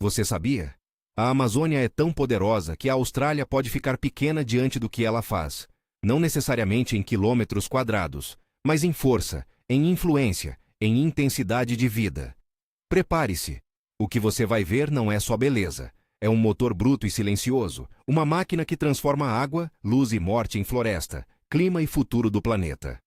Você sabia? A Amazônia é tão poderosa que a Austrália pode ficar pequena diante do que ela faz. Não necessariamente em quilômetros quadrados, mas em força, em influência, em intensidade de vida. Prepare-se. O que você vai ver não é só beleza. É um motor bruto e silencioso, uma máquina que transforma água, luz e morte em floresta, clima e futuro do planeta.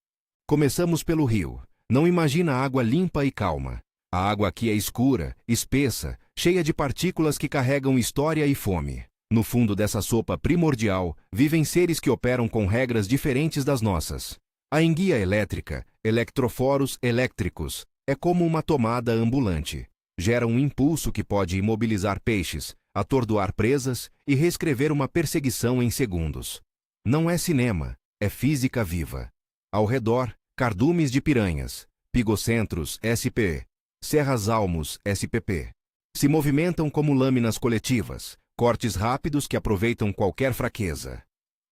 Começamos pelo rio. Não imagina água limpa e calma. A água aqui é escura, espessa, cheia de partículas que carregam história e fome. No fundo dessa sopa primordial, vivem seres que operam com regras diferentes das nossas. A enguia elétrica, eletroforos elétricos, é como uma tomada ambulante. Gera um impulso que pode imobilizar peixes, atordoar presas e reescrever uma perseguição em segundos. Não é cinema, é física viva. Ao redor, cardumes de piranhas, pigocentros SP, serras almos SPP. Se movimentam como lâminas coletivas, cortes rápidos que aproveitam qualquer fraqueza.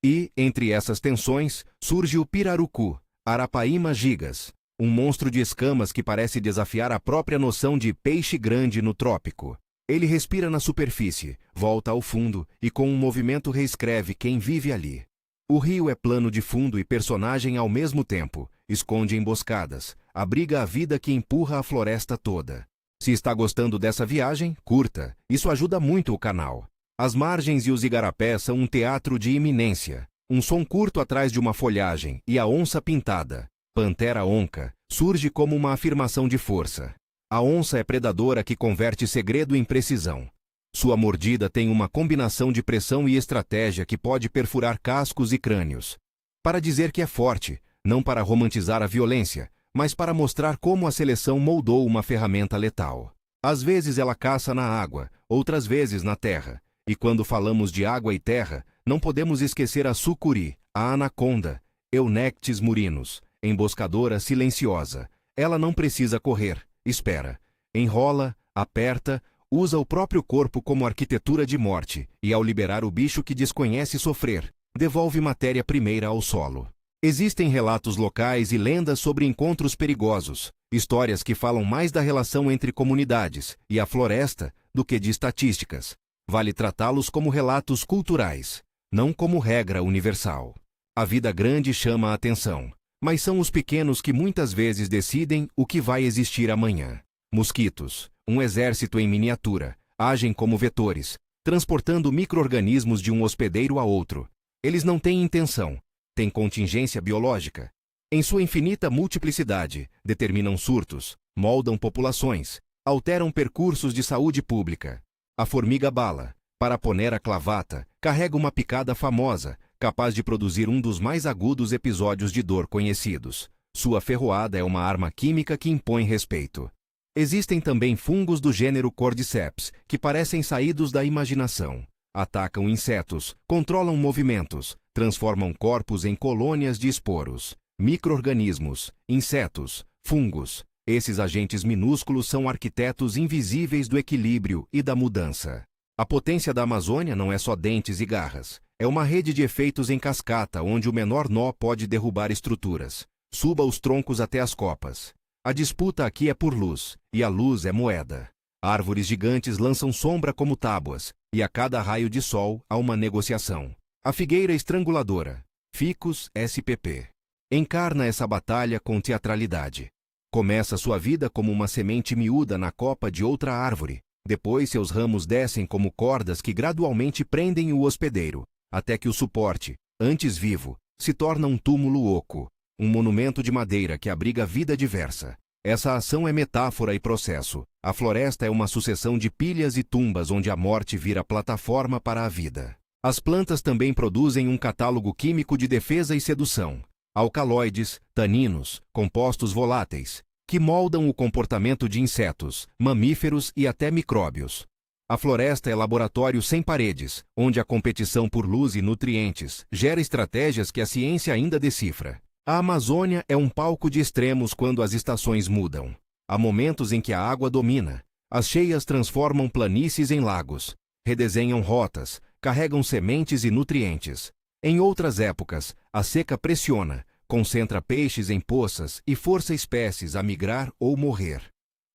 E, entre essas tensões, surge o pirarucu, Arapaima gigas, um monstro de escamas que parece desafiar a própria noção de peixe grande no trópico. Ele respira na superfície, volta ao fundo e com um movimento reescreve quem vive ali. O rio é plano de fundo e personagem ao mesmo tempo, esconde emboscadas, abriga a vida que empurra a floresta toda. Se está gostando dessa viagem, curta, isso ajuda muito o canal. As margens e os igarapés são um teatro de iminência. Um som curto atrás de uma folhagem e a onça pintada, Pantera onca, surge como uma afirmação de força. A onça é predadora que converte segredo em precisão. Sua mordida tem uma combinação de pressão e estratégia que pode perfurar cascos e crânios. Para dizer que é forte, não para romantizar a violência, mas para mostrar como a seleção moldou uma ferramenta letal. Às vezes ela caça na água, outras vezes na terra. E quando falamos de água e terra, não podemos esquecer a sucuri, a anaconda, Eunectes murinus, emboscadora silenciosa. Ela não precisa correr, espera. Enrola, aperta, usa o próprio corpo como arquitetura de morte, e ao liberar o bicho que desconhece sofrer, devolve matéria-primeira ao solo. Existem relatos locais e lendas sobre encontros perigosos, histórias que falam mais da relação entre comunidades e a floresta do que de estatísticas. Vale tratá-los como relatos culturais, não como regra universal. A vida grande chama a atenção, mas são os pequenos que muitas vezes decidem o que vai existir amanhã. Mosquitos, um exército em miniatura, agem como vetores, transportando micro-organismos de um hospedeiro a outro. Eles não têm intenção, têm contingência biológica. Em sua infinita multiplicidade, determinam surtos, moldam populações, alteram percursos de saúde pública. A formiga-bala, Paraponera clavata, carrega uma picada famosa, capaz de produzir um dos mais agudos episódios de dor conhecidos. Sua ferroada é uma arma química que impõe respeito. Existem também fungos do gênero Cordyceps, que parecem saídos da imaginação. Atacam insetos, controlam movimentos, transformam corpos em colônias de esporos. Micro-organismos, insetos, fungos. Esses agentes minúsculos são arquitetos invisíveis do equilíbrio e da mudança. A potência da Amazônia não é só dentes e garras. É uma rede de efeitos em cascata onde o menor nó pode derrubar estruturas. Suba os troncos até as copas. A disputa aqui é por luz, e a luz é moeda. Árvores gigantes lançam sombra como tábuas, e a cada raio de sol há uma negociação. A figueira estranguladora, Ficus SPP, encarna essa batalha com teatralidade. Começa sua vida como uma semente miúda na copa de outra árvore. Depois seus ramos descem como cordas que gradualmente prendem o hospedeiro, até que o suporte, antes vivo, se torna um túmulo oco, um monumento de madeira que abriga vida diversa. Essa ação é metáfora e processo. A floresta é uma sucessão de pilhas e tumbas onde a morte vira plataforma para a vida. As plantas também produzem um catálogo químico de defesa e sedução. Alcaloides, taninos, compostos voláteis, que moldam o comportamento de insetos, mamíferos e até micróbios. A floresta é laboratório sem paredes, onde a competição por luz e nutrientes gera estratégias que a ciência ainda decifra. A Amazônia é um palco de extremos quando as estações mudam. Há momentos em que a água domina. As cheias transformam planícies em lagos, redesenham rotas, carregam sementes e nutrientes. Em outras épocas, a seca pressiona, concentra peixes em poças e força espécies a migrar ou morrer.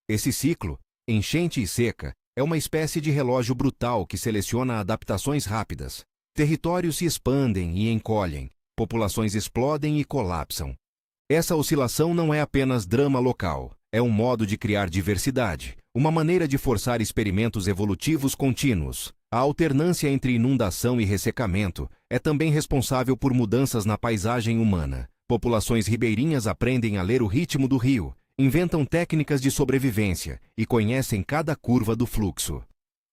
Esse ciclo, enchente e seca, É uma espécie de relógio brutal que seleciona adaptações rápidas. Territórios se expandem e encolhem, populações explodem e colapsam. Essa oscilação não é apenas drama local, é um modo de criar diversidade, uma maneira de forçar experimentos evolutivos contínuos. A alternância entre inundação e ressecamento é também responsável por mudanças na paisagem humana. Populações ribeirinhas aprendem a ler o ritmo do rio, inventam técnicas de sobrevivência e conhecem cada curva do fluxo.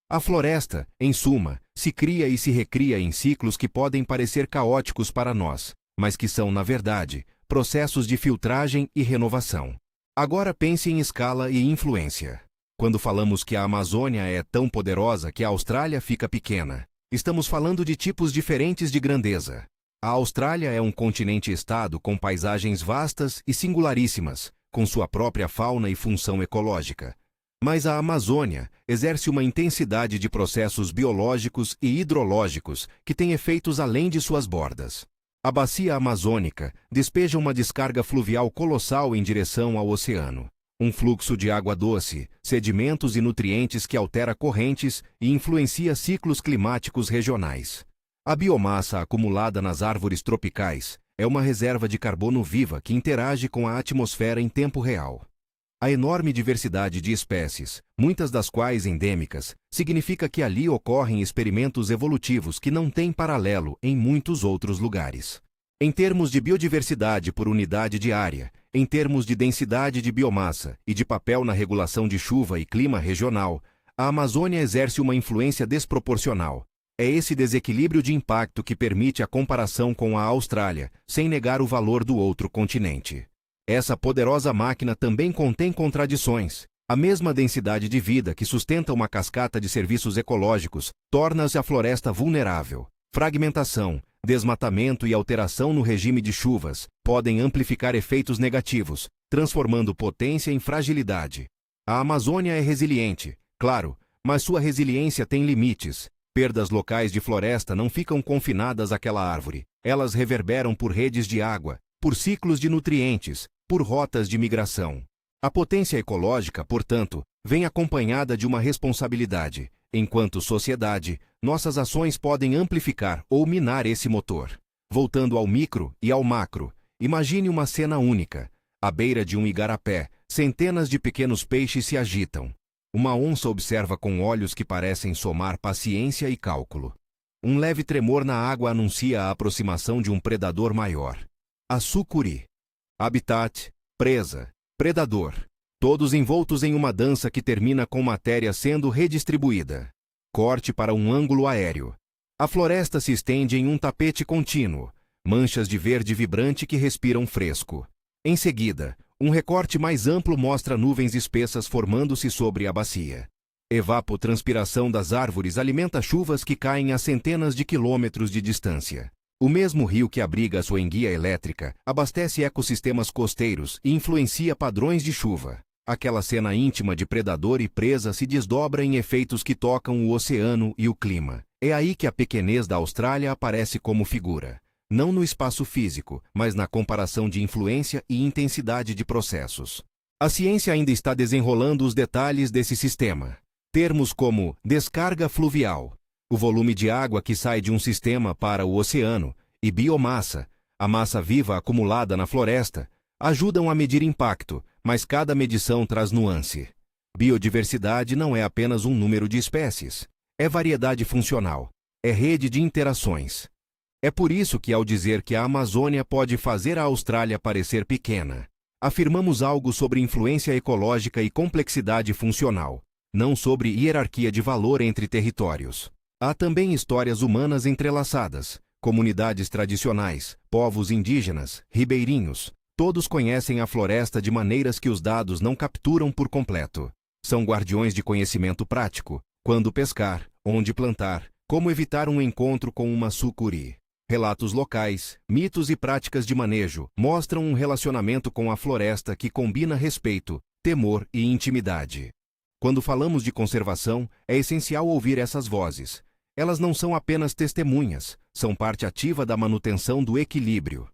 A floresta, em suma, se cria e se recria em ciclos que podem parecer caóticos para nós, mas que são, na verdade, processos de filtragem e renovação. Agora pense em escala e influência. Quando falamos que a Amazônia é tão poderosa que a Austrália fica pequena, estamos falando de tipos diferentes de grandeza. A Austrália é um continente-estado com paisagens vastas e singularíssimas, com sua própria fauna e função ecológica. Mas a Amazônia exerce uma intensidade de processos biológicos e hidrológicos que tem efeitos além de suas bordas. A bacia amazônica despeja uma descarga fluvial colossal em direção ao oceano. Um fluxo de água doce, sedimentos e nutrientes que altera correntes e influencia ciclos climáticos regionais. A biomassa acumulada nas árvores tropicais é uma reserva de carbono viva que interage com a atmosfera em tempo real. A enorme diversidade de espécies, muitas das quais endêmicas, significa que ali ocorrem experimentos evolutivos que não têm paralelo em muitos outros lugares. Em termos de biodiversidade por unidade de área, em termos de densidade de biomassa e de papel na regulação de chuva e clima regional, a Amazônia exerce uma influência desproporcional. É esse desequilíbrio de impacto que permite a comparação com a Austrália, sem negar o valor do outro continente. Essa poderosa máquina também contém contradições. A mesma densidade de vida que sustenta uma cascata de serviços ecológicos torna-se a floresta vulnerável. Fragmentação, desmatamento e alteração no regime de chuvas podem amplificar efeitos negativos, transformando potência em fragilidade. A Amazônia é resiliente, claro, mas sua resiliência tem limites. Perdas locais de floresta não ficam confinadas àquela árvore. Elas reverberam por redes de água, por ciclos de nutrientes, por rotas de migração. A potência ecológica, portanto, vem acompanhada de uma responsabilidade. Enquanto sociedade, nossas ações podem amplificar ou minar esse motor. Voltando ao micro e ao macro, imagine uma cena única. À beira de um igarapé, centenas de pequenos peixes se agitam. Uma onça observa com olhos que parecem somar paciência e cálculo. Um leve tremor na água anuncia a aproximação de um predador maior. A sucuri. Habitat, presa, predador. Todos envoltos em uma dança que termina com matéria sendo redistribuída. Corte para um ângulo aéreo. A floresta se estende em um tapete contínuo, manchas de verde vibrante que respiram fresco. Em seguida, um recorte mais amplo mostra nuvens espessas formando-se sobre a bacia. Evapotranspiração das árvores alimenta chuvas que caem a centenas de quilômetros de distância. O mesmo rio que abriga a sua enguia elétrica abastece ecossistemas costeiros e influencia padrões de chuva. Aquela cena íntima de predador e presa se desdobra em efeitos que tocam o oceano e o clima. É aí que a pequenez da Austrália aparece como figura. Não no espaço físico, mas na comparação de influência e intensidade de processos. A ciência ainda está desenrolando os detalhes desse sistema. Termos como descarga fluvial, o volume de água que sai de um sistema para o oceano, e biomassa, a massa viva acumulada na floresta, ajudam a medir impacto, mas cada medição traz nuance. Biodiversidade não é apenas um número de espécies. É variedade funcional. É rede de interações. É por isso que, ao dizer que a Amazônia pode fazer a Austrália parecer pequena, afirmamos algo sobre influência ecológica e complexidade funcional, não sobre hierarquia de valor entre territórios. Há também histórias humanas entrelaçadas, comunidades tradicionais, povos indígenas, ribeirinhos. Todos conhecem a floresta de maneiras que os dados não capturam por completo. São guardiões de conhecimento prático, quando pescar, onde plantar, como evitar um encontro com uma sucuri. Relatos locais, mitos e práticas de manejo mostram um relacionamento com a floresta que combina respeito, temor e intimidade. Quando falamos de conservação, é essencial ouvir essas vozes. Elas não são apenas testemunhas, são parte ativa da manutenção do equilíbrio.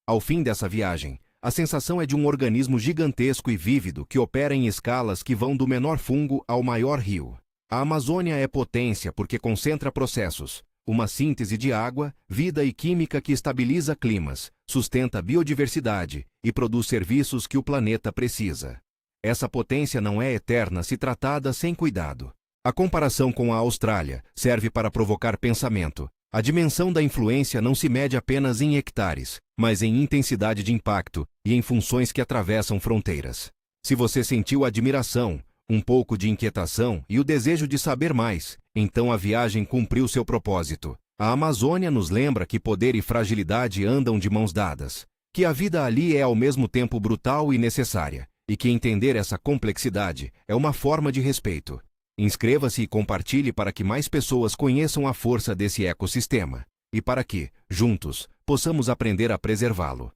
Ao fim dessa viagem, a sensação é de um organismo gigantesco e vívido que opera em escalas que vão do menor fungo ao maior rio. A Amazônia é potência porque concentra processos, uma síntese de água, vida e química que estabiliza climas, sustenta a biodiversidade e produz serviços que o planeta precisa. Essa potência não é eterna se tratada sem cuidado. A comparação com a Austrália serve para provocar pensamento. A dimensão da influência não se mede apenas em hectares, mas em intensidade de impacto e em funções que atravessam fronteiras. Se você sentiu admiração, um pouco de inquietação e o desejo de saber mais, então a viagem cumpriu seu propósito. A Amazônia nos lembra que poder e fragilidade andam de mãos dadas, que a vida ali é ao mesmo tempo brutal e necessária, e que entender essa complexidade é uma forma de respeito. Inscreva-se e compartilhe para que mais pessoas conheçam a força desse ecossistema, e para que, juntos, possamos aprender a preservá-lo.